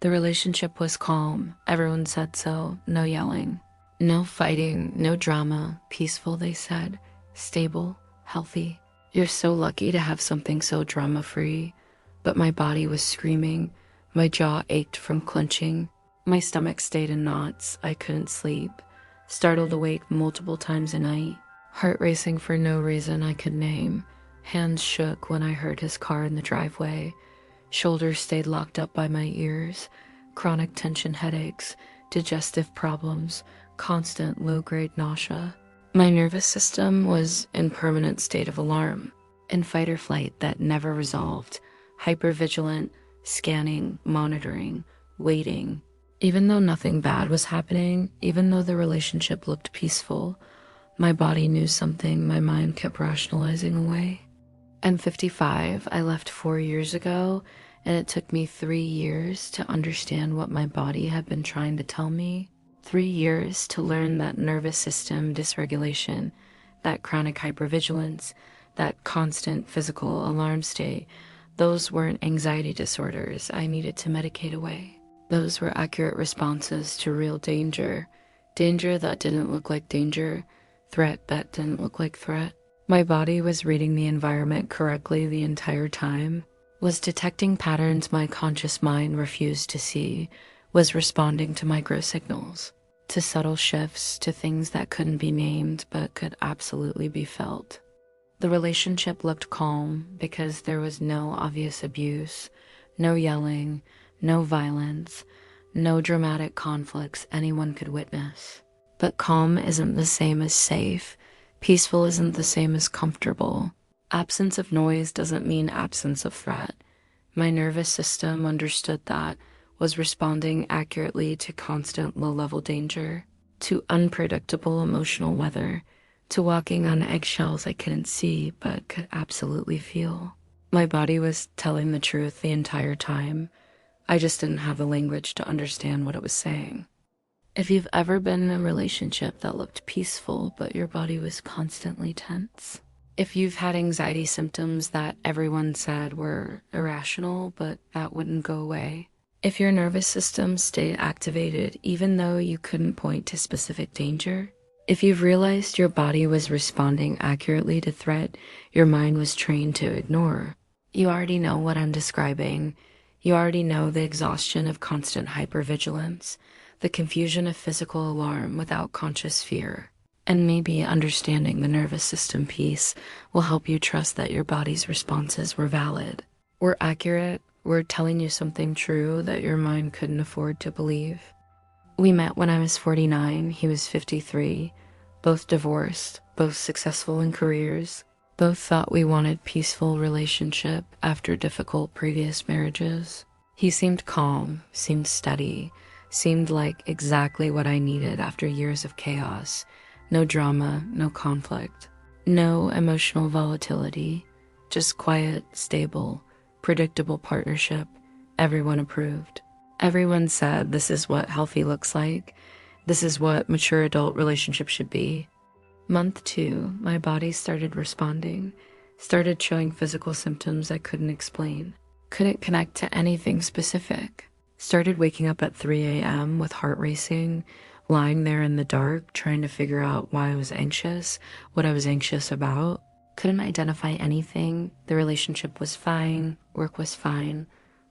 The relationship was calm. Everyone said so. No yelling. No fighting, no drama. Peaceful, they said. Stable, healthy. You're so lucky to have something so drama-free. But my body was screaming. My jaw ached from clenching. My stomach stayed in knots. I couldn't sleep. Startled awake multiple times a night. Heart racing for no reason I could name. Hands shook when I heard his car in the driveway. Shoulders stayed locked up by my ears. Chronic tension headaches, digestive problems, constant low-grade nausea. My nervous system was in permanent state of alarm, in fight or flight that never resolved, hypervigilant, scanning, monitoring, waiting. Even though nothing bad was happening, even though the relationship looked peaceful, my body knew something my mind kept rationalizing away. I'm 55, I left 4 years ago, and it took me 3 years to understand what my body had been trying to tell me. 3 years to learn that nervous system dysregulation, that chronic hypervigilance, that constant physical alarm state, those weren't anxiety disorders I needed to medicate away. Those were accurate responses to real danger. Danger that didn't look like danger, threat that didn't look like threat. My body was reading the environment correctly the entire time, was detecting patterns my conscious mind refused to see, was responding to micro signals, to subtle shifts, to things that couldn't be named but could absolutely be felt. The relationship looked calm because there was no obvious abuse, no yelling, no violence, no dramatic conflicts anyone could witness. But calm isn't the same as safe. Peaceful isn't the same as comfortable. Absence of noise doesn't mean absence of threat. My nervous system understood that, was responding accurately to constant low-level danger, to unpredictable emotional weather, to walking on eggshells I couldn't see but could absolutely feel. My body was telling the truth the entire time. I just didn't have the language to understand what it was saying. If you've ever been in a relationship that looked peaceful but your body was constantly tense, if you've had anxiety symptoms that everyone said were irrational but that wouldn't go away, if your nervous system stayed activated even though you couldn't point to specific danger, if you've realized your body was responding accurately to threat your mind was trained to ignore, you already know what I'm describing. You already know the exhaustion of constant hypervigilance, the confusion of physical alarm without conscious fear. And maybe understanding the nervous system piece will help you trust that your body's responses were valid, were accurate, were telling you something true that your mind couldn't afford to believe. We met when I was 49, he was 53, both divorced, both successful in careers, both thought we wanted peaceful relationship after difficult previous marriages. He seemed calm, seemed steady, seemed like exactly what I needed after years of chaos. No drama, no conflict, no emotional volatility, just quiet, stable, predictable partnership. Everyone approved. Everyone said this is what healthy looks like. This is what mature adult relationships should be. Month 2, my body started responding, started showing physical symptoms I couldn't explain, couldn't connect to anything specific. Started waking up at 3 a.m. with heart racing, lying there in the dark, trying to figure out why I was anxious, what I was anxious about. Couldn't identify anything. The relationship was fine, work was fine,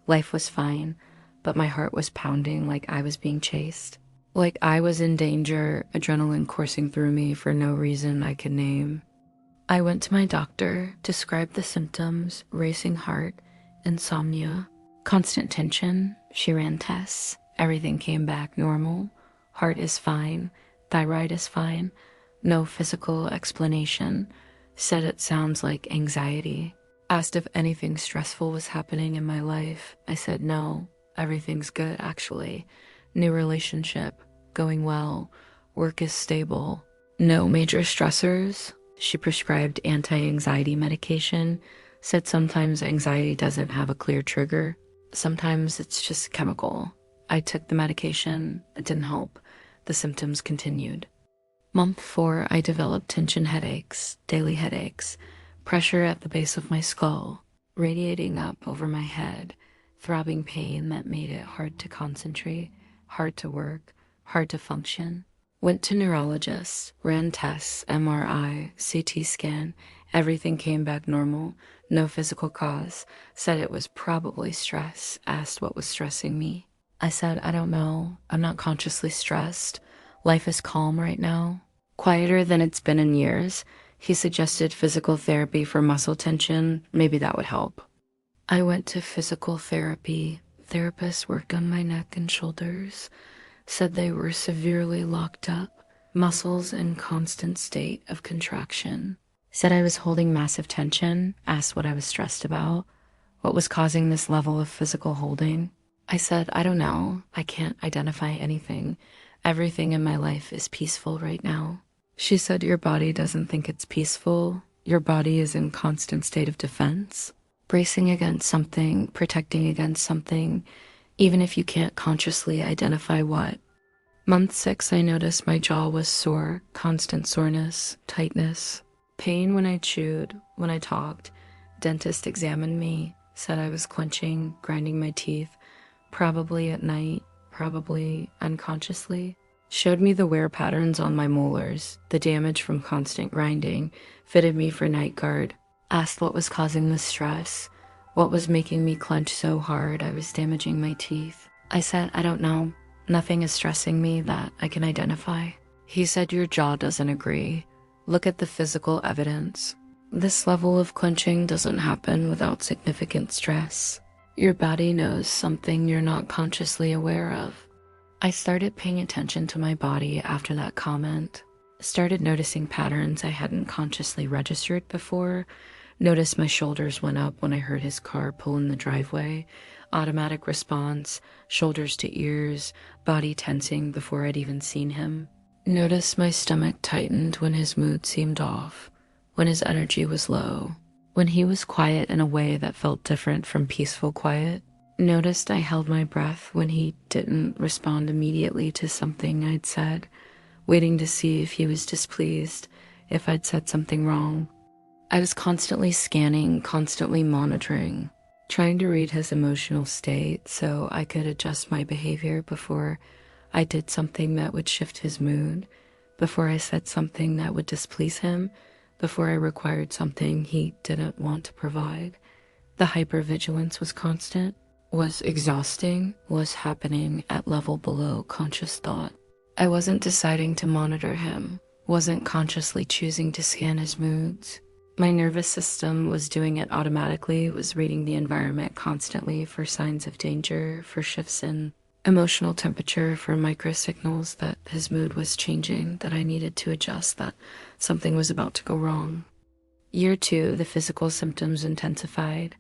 life was fine, but my heart was pounding like I was being chased. Like I was in danger, adrenaline coursing through me for no reason I could name. I went to my doctor, described the symptoms, racing heart, insomnia, constant tension. She ran tests. Everything came back normal. Heart is fine. Thyroid is fine. No physical explanation. Said it sounds like anxiety. Asked if anything stressful was happening in my life. I said no, everything's good actually. New relationship, going well, work is stable, no major stressors. She prescribed anti-anxiety medication, said sometimes anxiety doesn't have a clear trigger. Sometimes it's just chemical. I took the medication, it didn't help. The symptoms continued. Month 4, I developed tension headaches, daily headaches, pressure at the base of my skull, radiating up over my head, throbbing pain that made it hard to concentrate, hard to work, hard to function. Went to neurologists, ran tests, MRI, CT scan. Everything came back normal, no physical cause. Said it was probably stress, asked what was stressing me. I said, I don't know. I'm not consciously stressed. Life is calm right now. Quieter than it's been in years. He suggested physical therapy for muscle tension. Maybe that would help. I went to physical therapy. Therapists worked on my neck and shoulders, said they were severely locked up, muscles in constant state of contraction. Said I was holding massive tension, asked what I was stressed about, what was causing this level of physical holding. I said, I don't know. I can't identify anything. Everything in my life is peaceful right now. She said, your body doesn't think it's peaceful. Your body is in constant state of defense, bracing against something, protecting against something, even if you can't consciously identify what. Month 6, I noticed my jaw was sore, constant soreness, tightness, pain when I chewed, when I talked. Dentist examined me, said I was clenching, grinding my teeth, probably at night, probably unconsciously. Showed me the wear patterns on my molars, the damage from constant grinding, fitted me for night guard. Asked what was causing the stress, what was making me clench so hard I was damaging my teeth. I said, I don't know. Nothing is stressing me that I can identify. He said, your jaw doesn't agree. Look at the physical evidence. This level of clenching doesn't happen without significant stress. Your body knows something you're not consciously aware of. I started paying attention to my body after that comment. Started noticing patterns I hadn't consciously registered before. Noticed my shoulders went up when I heard his car pull in the driveway. Automatic response, shoulders to ears, body tensing before I'd even seen him. Noticed my stomach tightened when his mood seemed off, when his energy was low, when he was quiet in a way that felt different from peaceful quiet. Noticed I held my breath when he didn't respond immediately to something I'd said, waiting to see if he was displeased, if I'd said something wrong. I was constantly scanning, constantly monitoring, trying to read his emotional state so I could adjust my behavior before I did something that would shift his mood, before I said something that would displease him, before I required something he didn't want to provide. The hypervigilance was constant, was exhausting, was happening at level below conscious thought. I wasn't deciding to monitor him, wasn't consciously choosing to scan his moods. My nervous system was doing it automatically, was reading the environment constantly for signs of danger, for shifts in emotional temperature, for microsignals that his mood was changing, that I needed to adjust, that something was about to go wrong. Year 2, the physical symptoms intensified.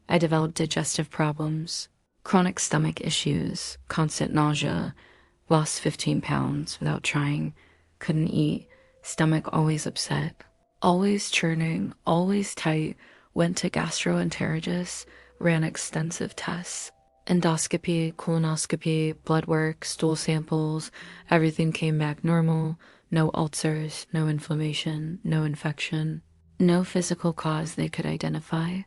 I developed digestive problems, chronic stomach issues, constant nausea, lost 15 pounds without trying, couldn't eat, stomach always upset. Always churning, always tight, went to gastroenterologist, ran extensive tests, endoscopy, colonoscopy, blood work, stool samples, everything came back normal, no ulcers, no inflammation, no infection, no physical cause they could identify.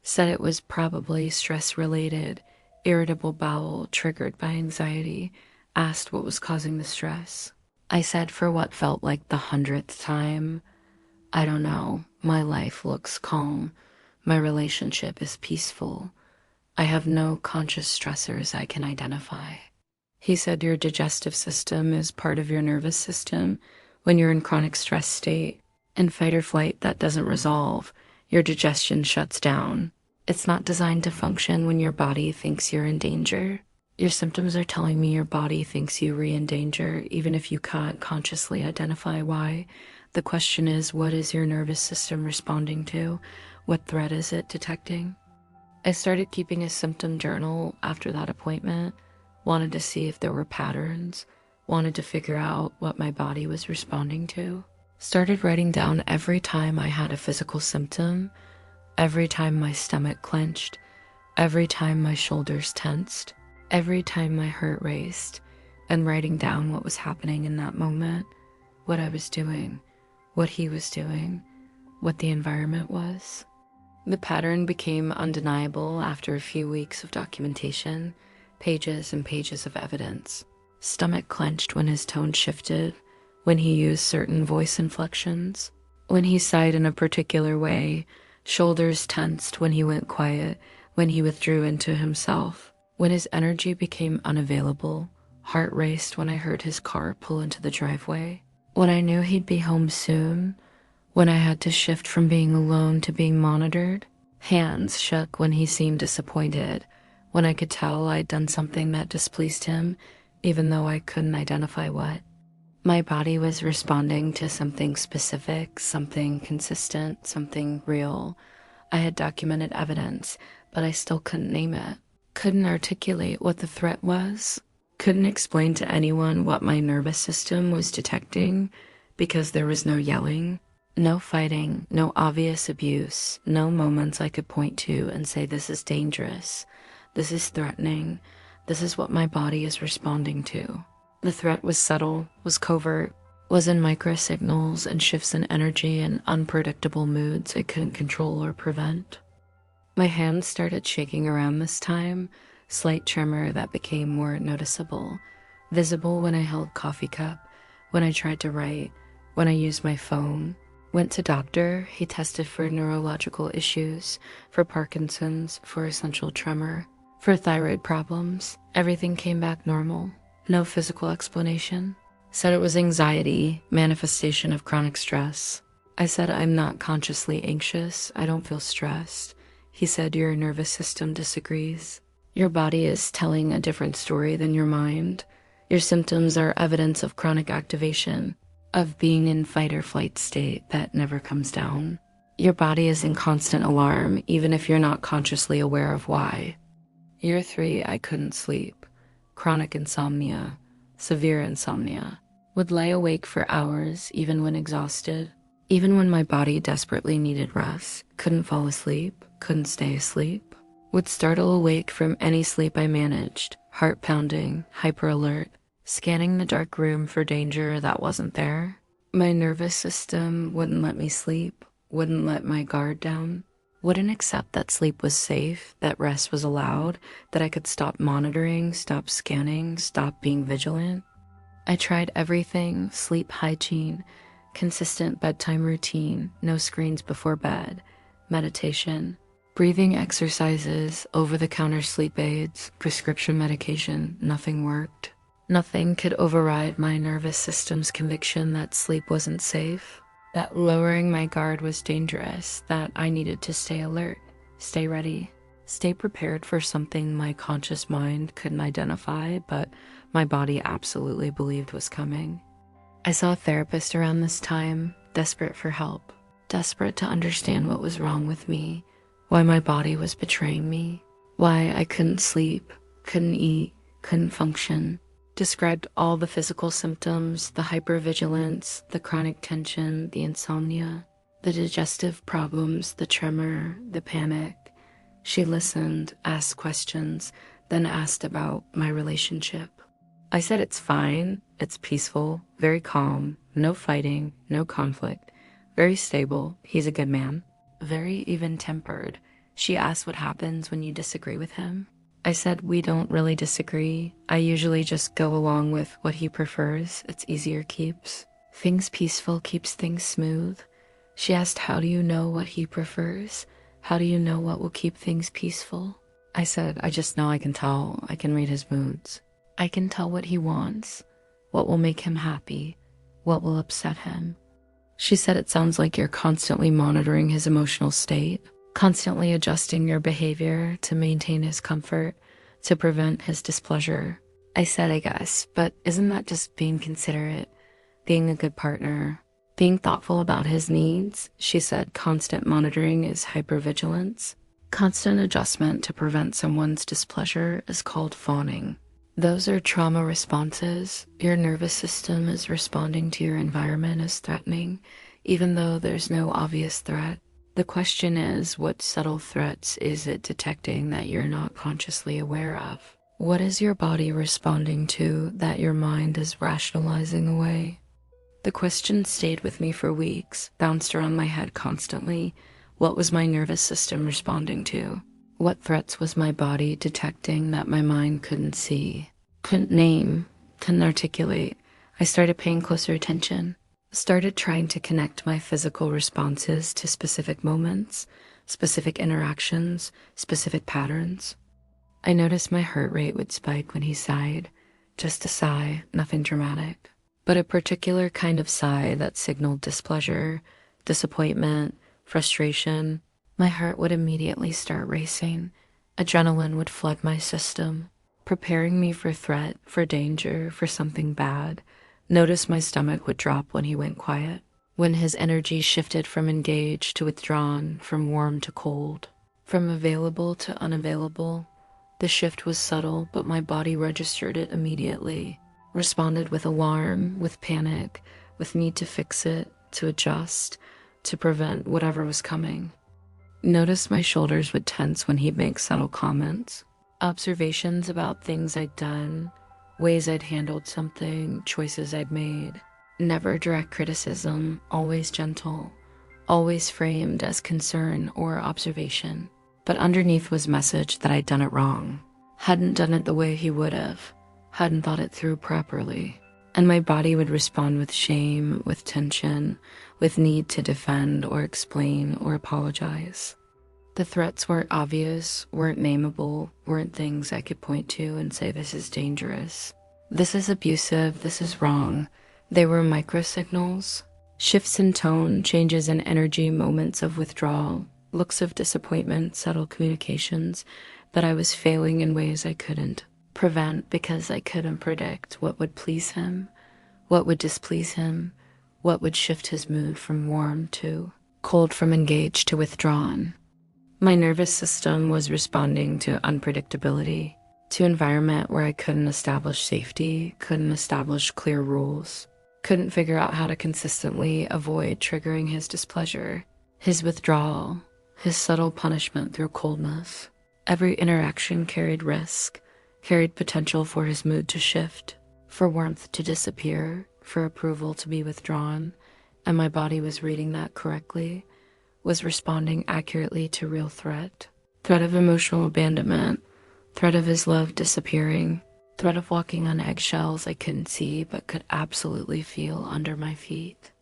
Said it was probably stress-related, irritable bowel triggered by anxiety, asked what was causing the stress. I said for what felt like the 100th time, I don't know, my life looks calm, my relationship is peaceful, I have no conscious stressors I can identify. He said your digestive system is part of your nervous system. When you're in chronic stress state, in fight or flight that doesn't resolve, your digestion shuts down. It's not designed to function when your body thinks you're in danger. Your symptoms are telling me your body thinks you're in danger, even if you can't consciously identify why. The question is, what is your nervous system responding to? What threat is it detecting? I started keeping a symptom journal after that appointment, wanted to see if there were patterns, wanted to figure out what my body was responding to. Started writing down every time I had a physical symptom, every time my stomach clenched, every time my shoulders tensed, every time my heart raced, and writing down what was happening in that moment, what I was doing, what he was doing, what the environment was. The pattern became undeniable after a few weeks of documentation, pages and pages of evidence. Stomach clenched when his tone shifted, when he used certain voice inflections, when he sighed in a particular way, shoulders tensed when he went quiet, when he withdrew into himself, when his energy became unavailable, heart raced when I heard his car pull into the driveway, when I knew he'd be home soon, when I had to shift from being alone to being monitored. Hands shook when he seemed disappointed, when I could tell I'd done something that displeased him, even though I couldn't identify what. My body was responding to something specific, something consistent, something real. I had documented evidence, but I still couldn't name it. Couldn't articulate what the threat was. Couldn't explain to anyone what my nervous system was detecting because there was no yelling. No fighting, no obvious abuse, no moments I could point to and say this is dangerous, this is threatening, this is what my body is responding to. The threat was subtle, was covert, was in microsignals and shifts in energy and unpredictable moods I couldn't control or prevent. My hands started shaking around this time, slight tremor that became more noticeable, visible when I held coffee cup, when I tried to write, when I used my phone. Went to doctor, he tested for neurological issues, for Parkinson's, for essential tremor, for thyroid problems. Everything came back normal. No physical explanation. Said it was anxiety, manifestation of chronic stress. I said I'm not consciously anxious, I don't feel stressed. He said your nervous system disagrees. Your body is telling a different story than your mind. Your symptoms are evidence of chronic activation, of being in fight or flight state that never comes down. Your body is in constant alarm, even if you're not consciously aware of why. Year 3, I couldn't sleep. Chronic insomnia, severe insomnia. Would lay awake for hours, even when exhausted. Even when my body desperately needed rest. Couldn't fall asleep, couldn't stay asleep. Would startle awake from any sleep I managed. Heart pounding, hyper alert. Scanning the dark room for danger that wasn't there. My nervous system wouldn't let me sleep, wouldn't let my guard down, wouldn't accept that sleep was safe, that rest was allowed, that I could stop monitoring, stop scanning, stop being vigilant. I tried everything: sleep hygiene, consistent bedtime routine, no screens before bed, meditation, breathing exercises, over-the-counter sleep aids, prescription medication. Nothing worked. Nothing could override my nervous system's conviction that sleep wasn't safe, that lowering my guard was dangerous, that I needed to stay alert, stay ready, stay prepared for something my conscious mind couldn't identify, but my body absolutely believed was coming. I saw a therapist around this time, desperate for help, desperate to understand what was wrong with me, why my body was betraying me, why I couldn't sleep, couldn't eat, couldn't function. Described all the physical symptoms, the hypervigilance, the chronic tension, the insomnia, the digestive problems, the tremor, the panic. She listened, asked questions, then asked about my relationship. I said it's fine, it's peaceful, very calm, no fighting, no conflict, very stable, he's a good man, very even-tempered. She asked what happens when you disagree with him. I said we don't really disagree. I usually just go along with what he prefers. It's easier keeps. Things peaceful keeps things smooth. She asked, how do you know what he prefers? How do you know what will keep things peaceful? I said, I just know, I can tell. I can read his moods. I can tell what he wants, what will make him happy, what will upset him. She said, it sounds like you're constantly monitoring his emotional state, constantly adjusting your behavior to maintain his comfort, to prevent his displeasure. I said, I guess, but isn't that just being considerate, being a good partner, being thoughtful about his needs? She said, constant monitoring is hypervigilance. Constant adjustment to prevent someone's displeasure is called fawning. Those are trauma responses. Your nervous system is responding to your environment as threatening, even though there's no obvious threat. The question is, what subtle threats is it detecting that you're not consciously aware of? What is your body responding to that your mind is rationalizing away? The question stayed with me for weeks, bounced around my head constantly. What was my nervous system responding to? What threats was my body detecting that my mind couldn't see, couldn't name, couldn't articulate? I started paying closer attention, started trying to connect my physical responses to specific moments, specific interactions, specific patterns. I noticed my heart rate would spike when he sighed, just a sigh, nothing dramatic, but a particular kind of sigh that signaled displeasure, disappointment, frustration. My heart would immediately start racing. Adrenaline would flood my system, preparing me for threat, for danger, for something bad. Notice my stomach would drop when he went quiet, when his energy shifted from engaged to withdrawn, from warm to cold, from available to unavailable. The shift was subtle, but my body registered it immediately, responded with alarm, with panic, with need to fix it, to adjust, to prevent whatever was coming. Notice my shoulders would tense when he'd make subtle comments, observations about things I'd done, ways I'd handled something, choices I'd made. Never direct criticism, always gentle, always framed as concern or observation. But underneath was message that I'd done it wrong, hadn't done it the way he would have, hadn't thought it through properly. And my body would respond with shame, with tension, with need to defend or explain or apologize. The threats weren't obvious, weren't nameable, weren't things I could point to and say this is dangerous, this is abusive, this is wrong. They were microsignals, shifts in tone, changes in energy, moments of withdrawal, looks of disappointment, subtle communications that I was failing in ways I couldn't prevent because I couldn't predict what would please him, what would displease him, what would shift his mood from warm to cold, from engaged to withdrawn. My nervous system was responding to unpredictability, to environment where I couldn't establish safety, couldn't establish clear rules, couldn't figure out how to consistently avoid triggering his displeasure, his withdrawal, his subtle punishment through coldness. Every interaction carried risk, carried potential for his mood to shift, for warmth to disappear, for approval to be withdrawn, and my body was reading that correctly, was responding accurately to real threat. Threat of emotional abandonment, threat of his love disappearing, threat of walking on eggshells I couldn't see but could absolutely feel under my feet.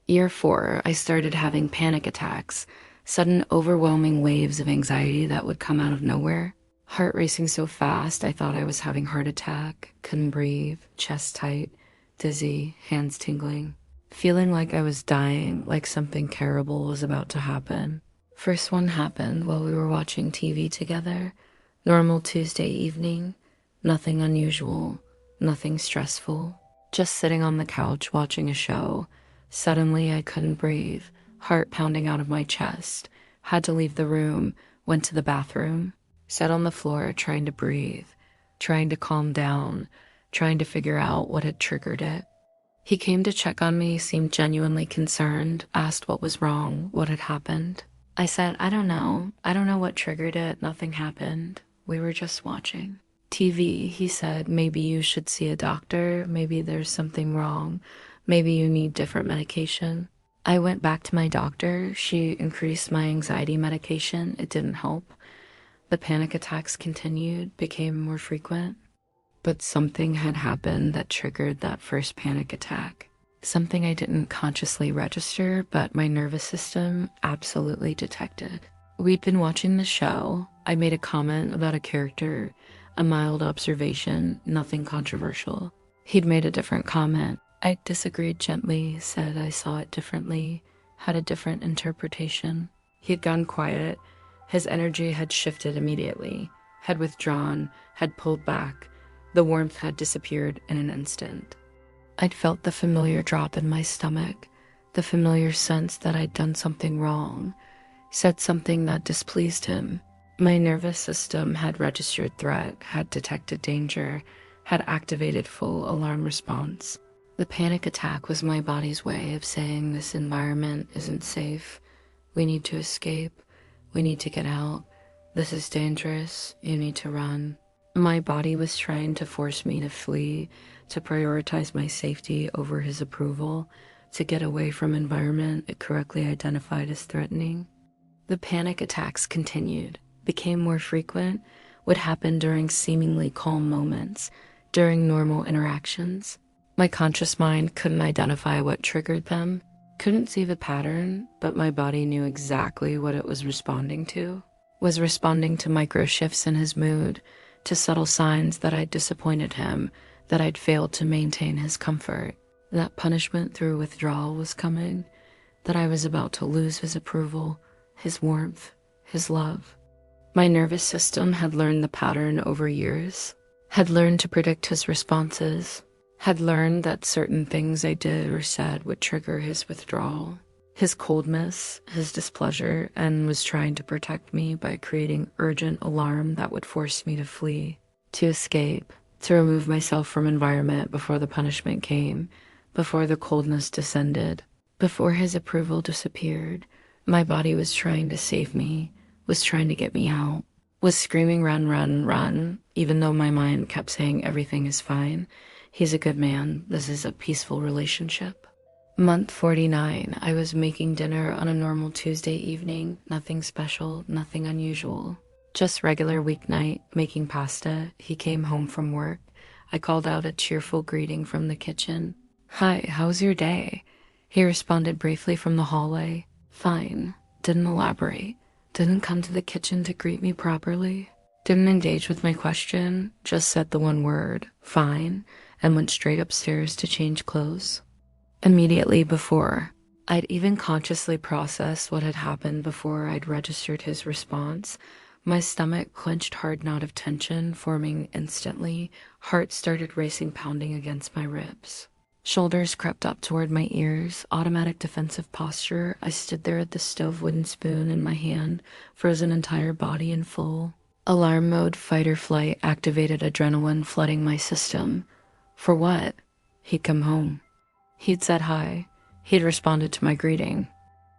Year 4, I started having panic attacks, sudden overwhelming waves of anxiety that would come out of nowhere. Heart racing so fast I thought I was having heart attack, couldn't breathe, chest tight, dizzy, hands tingling. Feeling like I was dying, like something terrible was about to happen. First one happened while we were watching TV together. Normal Tuesday evening, nothing unusual, nothing stressful. Just sitting on the couch watching a show. Suddenly I couldn't breathe, heart pounding out of my chest. Had to leave the room, went to the bathroom, sat on the floor trying to breathe, trying to calm down, trying to figure out what had triggered it. He came to check on me, seemed genuinely concerned, asked what was wrong, what had happened. I said, I don't know what triggered it, nothing happened. We were just watching TV. He said, maybe you should see a doctor, maybe there's something wrong, maybe you need different medication. I went back to my doctor. She increased my anxiety medication. It didn't help. The panic attacks continued, became more frequent. But something had happened that triggered that first panic attack. Something I didn't consciously register, but my nervous system absolutely detected. We'd been watching the show. I made a comment about a character, a mild observation, nothing controversial. He'd made a different comment. I disagreed gently, said I saw it differently, had a different interpretation. He had gone quiet. His energy had shifted immediately, had withdrawn, had pulled back. The warmth had disappeared in an instant. I'd felt the familiar drop in my stomach, the familiar sense that I'd done something wrong, said something that displeased him. My nervous system had registered threat, had detected danger, had activated full alarm response. The panic attack was my body's way of saying this environment isn't safe. We need to escape. We need to get out. This is dangerous. You need to run. My body was trying to force me to flee, to prioritize my safety over his approval, to get away from environment it correctly identified as threatening. The panic attacks continued, became more frequent, would happen during seemingly calm moments, during normal interactions. My conscious mind couldn't identify what triggered them, couldn't see the pattern, but my body knew exactly what it was responding to. Was responding to micro shifts in his mood, to subtle signs that I'd disappointed him, that I'd failed to maintain his comfort, that punishment through withdrawal was coming, that I was about to lose his approval, his warmth, his love. My nervous system had learned the pattern over years, had learned to predict his responses, had learned that certain things I did or said would trigger his withdrawal, his coldness, his displeasure, and was trying to protect me by creating urgent alarm that would force me to flee, to escape, to remove myself from environment before the punishment came, before the coldness descended, before his approval disappeared. My body was trying to save me, was trying to get me out, was screaming run, run, run, even though my mind kept saying everything is fine. He's a good man. This is a peaceful relationship. Month 49, I was making dinner on a normal Tuesday evening, nothing special, nothing unusual. Just regular weeknight, making pasta. He came home from work. I called out a cheerful greeting from the kitchen. "Hi, how's your day?" He responded briefly from the hallway. Fine. Didn't elaborate. Didn't come to the kitchen to greet me properly. Didn't engage with my question. Just said the one word, fine, and went straight upstairs to change clothes. Immediately before, I'd even consciously processed what had happened before I'd registered his response. My stomach clenched hard knot of tension, forming instantly. Heart started racing, pounding against my ribs. Shoulders crept up toward my ears, automatic defensive posture. I stood there at the stove, wooden spoon in my hand, frozen entire body in full. Alarm mode, fight or flight, activated adrenaline flooding my system. For what? He'd come home. He'd said hi. He'd responded to my greeting.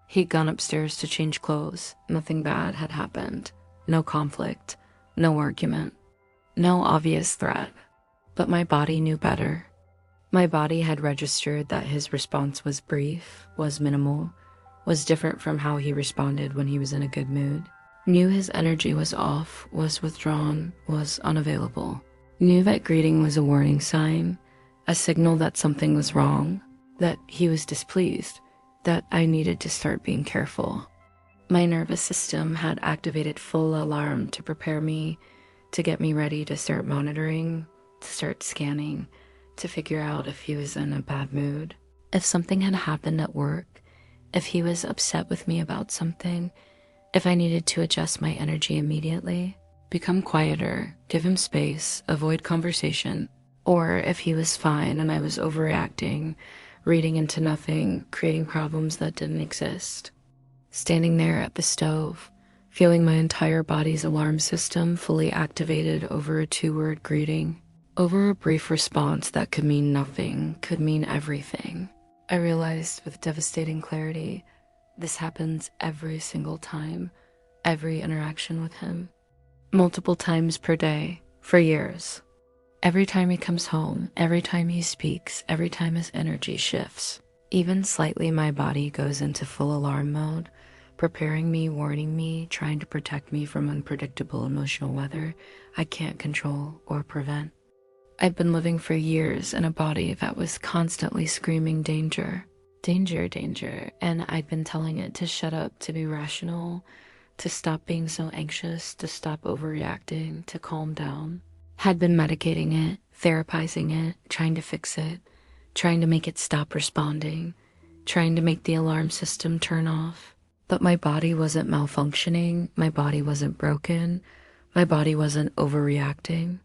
He'd gone upstairs to change clothes. Nothing bad had happened. No conflict. No argument. No obvious threat. But my body knew better. My body had registered that his response was brief, was minimal, was different from how he responded when he was in a good mood. Knew his energy was off, was withdrawn, was unavailable. Knew that greeting was a warning sign, a signal that something was wrong, that he was displeased, that I needed to start being careful. My nervous system had activated full alarm to prepare me, to get me ready to start monitoring, to start scanning, to figure out if he was in a bad mood, if something had happened at work, if he was upset with me about something, if I needed to adjust my energy immediately, become quieter, give him space, avoid conversation, or if he was fine and I was overreacting, reading into nothing, creating problems that didn't exist. Standing there at the stove, feeling my entire body's alarm system fully activated over a 2-word greeting. Over a brief response that could mean nothing, could mean everything. I realized with devastating clarity, this happens every single time, every interaction with him. Multiple times per day, for years. Every time he comes home, every time he speaks, every time his energy shifts. Even slightly, my body goes into full alarm mode, preparing me, warning me, trying to protect me from unpredictable emotional weather I can't control or prevent. I'd been living for years in a body that was constantly screaming danger, danger, danger, and I'd been telling it to shut up, to be rational, to stop being so anxious, to stop overreacting, to calm down. Had been medicating it, therapizing it, trying to fix it, trying to make it stop responding, trying to make the alarm system turn off. But my body wasn't malfunctioning, my body wasn't broken, my body wasn't overreacting.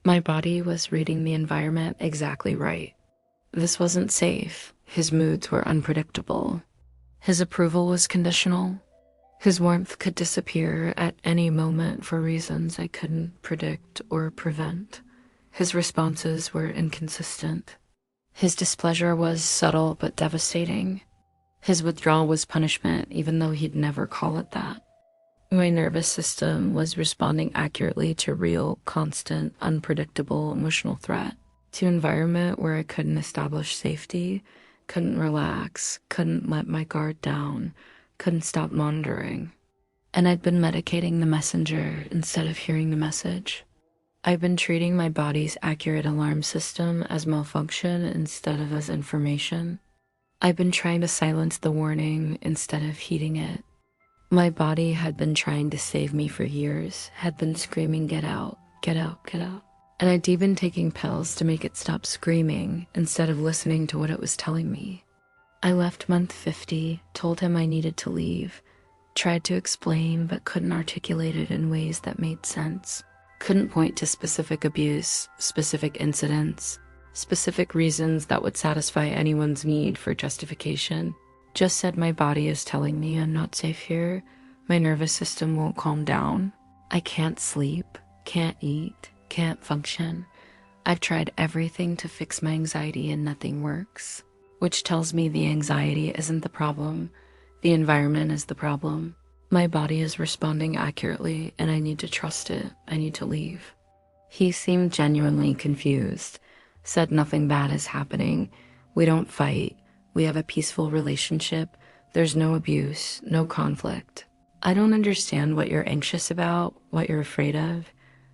My body was reading the environment exactly right. This wasn't safe. His moods were unpredictable. His approval was conditional. His warmth could disappear at any moment for reasons I couldn't predict or prevent. His responses were inconsistent. His displeasure was subtle but devastating. His withdrawal was punishment, even though he'd never call it that. My nervous system was responding accurately to real, constant, unpredictable emotional threat, to environment where I couldn't establish safety, couldn't relax, couldn't let my guard down, couldn't stop monitoring. and I'd been medicating the messenger instead of hearing the message. I've been treating my body's accurate alarm system as malfunction instead of as information. I've been trying to silence the warning instead of heeding it. My body had been trying to save me for years, had been screaming, get out, get out, get out. And I'd even taken pills to make it stop screaming instead of listening to what it was telling me. I left month 50, told him I needed to leave, tried to explain but couldn't articulate it in ways that made sense. Couldn't point to specific abuse, specific incidents, specific reasons that would satisfy anyone's need for justification. Just said my body is telling me I'm not safe here. My nervous system won't calm down. I can't sleep, can't eat, can't function. I've tried everything to fix my anxiety and nothing works, which tells me the anxiety isn't the problem. The environment is the problem. My body is responding accurately and I need to trust it. I need to leave. He seemed genuinely confused, said nothing bad is happening. We don't fight. We have a peaceful relationship. There's no abuse, no conflict. I don't understand what you're anxious about, what you're afraid of.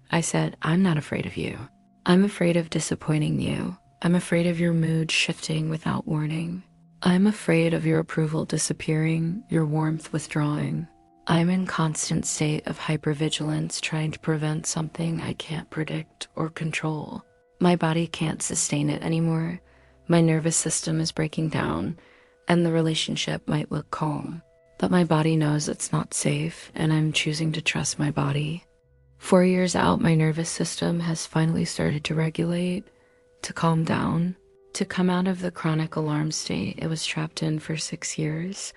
I said, I'm not afraid of you. I'm afraid of disappointing you. I'm afraid of your mood shifting without warning. I'm afraid of your approval disappearing, your warmth withdrawing. I'm in constant state of hypervigilance trying to prevent something I can't predict or control. My body can't sustain it anymore. My nervous system is breaking down, and the relationship might look calm. But my body knows it's not safe, and I'm choosing to trust my body. 4 years out, my nervous system has finally started to regulate, to calm down, to come out of the chronic alarm state it was trapped in for 6 years.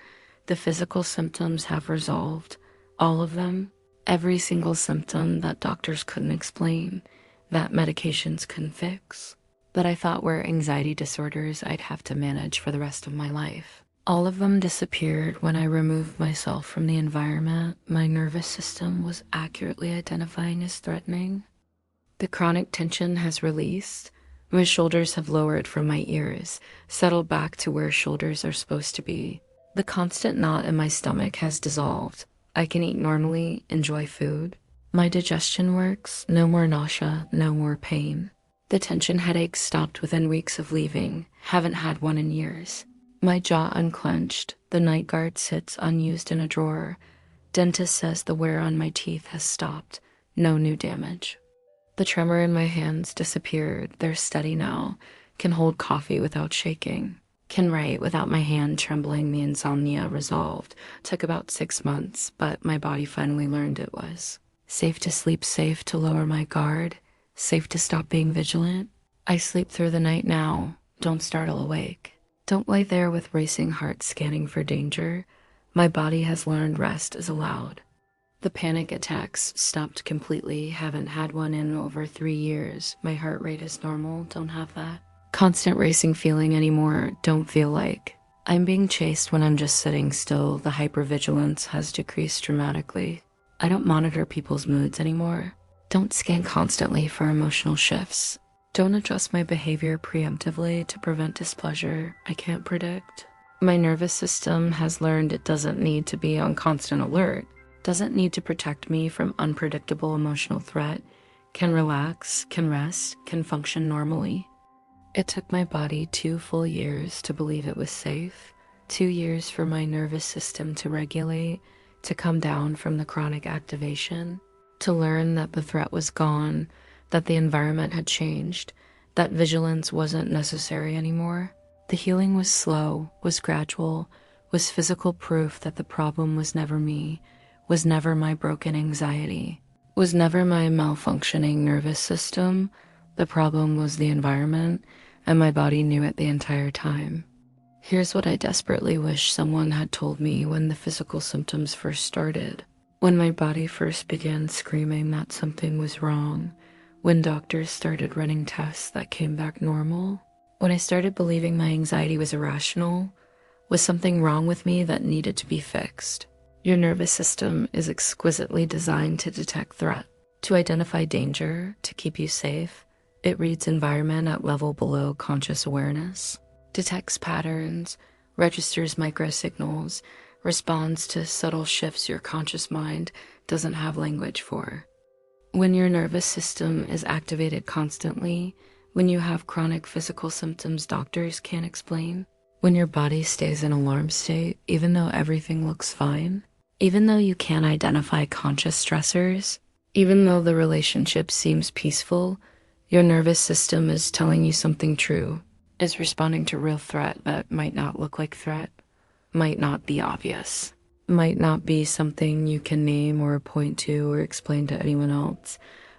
The physical symptoms have resolved, all of them, every single symptom that doctors couldn't explain, that medications couldn't fix, that I thought were anxiety disorders I'd have to manage for the rest of my life. All of them disappeared when I removed myself from the environment my nervous system was accurately identifying as threatening. The chronic tension has released. My shoulders have lowered from my ears, settled back to where shoulders are supposed to be. The constant knot in my stomach has dissolved. I can eat normally, enjoy food. My digestion works, no more nausea, no more pain. The tension headaches stopped within weeks of leaving, haven't had one in years. My jaw unclenched, the night guard sits unused in a drawer. Dentist says the wear on my teeth has stopped, no new damage. The tremor in my hands disappeared, they're steady now, can hold coffee without shaking. Can write without my hand trembling. The insomnia resolved. Took about 6 months, but my body finally learned it was safe to sleep, safe to lower my guard, safe to stop being vigilant. I sleep through the night now. Don't startle awake. Don't lay there with racing heart scanning for danger. My body has learned rest is allowed. The panic attacks stopped completely. Haven't had one in over 3 years. My heart rate is normal. Don't have that constant racing feeling anymore. Don't feel like I'm being chased when I'm just sitting still. The hypervigilance has decreased dramatically. I don't monitor people's moods anymore. Don't scan constantly for emotional shifts. Don't adjust my behavior preemptively to prevent displeasure I can't predict. My nervous system has learned it doesn't need to be on constant alert, doesn't need to protect me from unpredictable emotional threat, can relax, can rest, can function normally. It took my body 2 full years to believe it was safe, 2 years for my nervous system to regulate, to come down from the chronic activation, to learn that the threat was gone, that the environment had changed, that vigilance wasn't necessary anymore. The healing was slow, was gradual, was physical proof that the problem was never me, was never my broken anxiety, was never my malfunctioning nervous system. The problem was the environment, and my body knew it the entire time. Here's what I desperately wish someone had told me when the physical symptoms first started, when my body first began screaming that something was wrong, when doctors started running tests that came back normal, when I started believing my anxiety was irrational, was something wrong with me that needed to be fixed. Your nervous system is exquisitely designed to detect threat, to identify danger, to keep you safe. It reads environment at level below conscious awareness, detects patterns, registers microsignals, responds to subtle shifts your conscious mind doesn't have language for. When your nervous system is activated constantly, when you have chronic physical symptoms doctors can't explain, when your body stays in alarm state even though everything looks fine, even though you can't identify conscious stressors, even though the relationship seems peaceful, your nervous system is telling you something true, is responding to real threat that might not look like threat, might not be obvious, might not be something you can name or point to or explain to anyone else,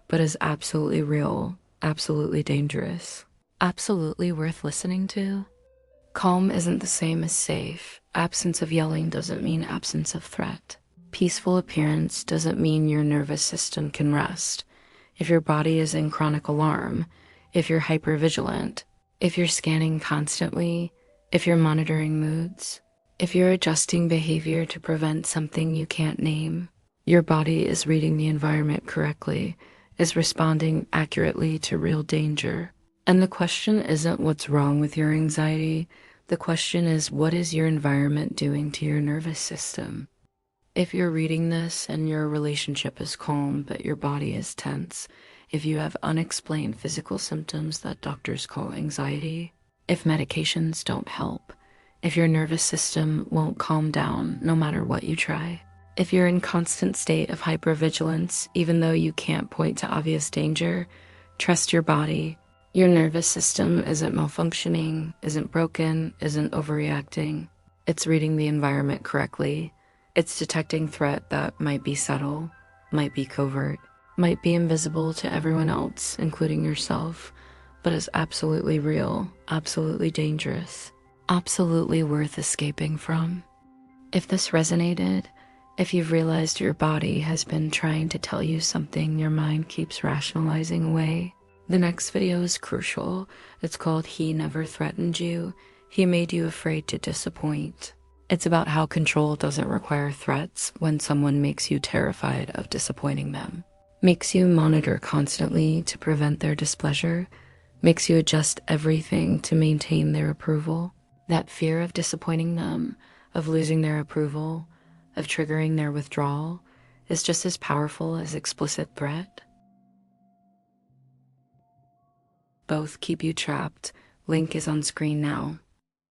but is absolutely real, absolutely dangerous, absolutely worth listening to. Calm isn't the same as safe. Absence of yelling doesn't mean absence of threat. Peaceful appearance doesn't mean your nervous system can rest. If your body is in chronic alarm, if you're hypervigilant, if you're scanning constantly, if you're monitoring moods, if you're adjusting behavior to prevent something you can't name, your body is reading the environment correctly, is responding accurately to real danger. And the question isn't what's wrong with your anxiety. The question is, what is your environment doing to your nervous system? If you're reading this and your relationship is calm, but your body is tense, if you have unexplained physical symptoms that doctors call anxiety, if medications don't help, if your nervous system won't calm down no matter what you try, if you're in constant state of hypervigilance, even though you can't point to obvious danger, trust your body. Your nervous system isn't malfunctioning, isn't broken, isn't overreacting. It's reading the environment correctly. It's detecting threat that might be subtle, might be covert, might be invisible to everyone else, including yourself, but is absolutely real, absolutely dangerous, absolutely worth escaping from. If this resonated, if you've realized your body has been trying to tell you something your mind keeps rationalizing away, the next video is crucial. It's called He Never Threatened You. He Made You Afraid to Disappoint. It's about how control doesn't require threats when someone makes you terrified of disappointing them, makes you monitor constantly to prevent their displeasure, makes you adjust everything to maintain their approval. That fear of disappointing them, of losing their approval, of triggering their withdrawal is just as powerful as explicit threat. Both keep you trapped. Link is on screen now.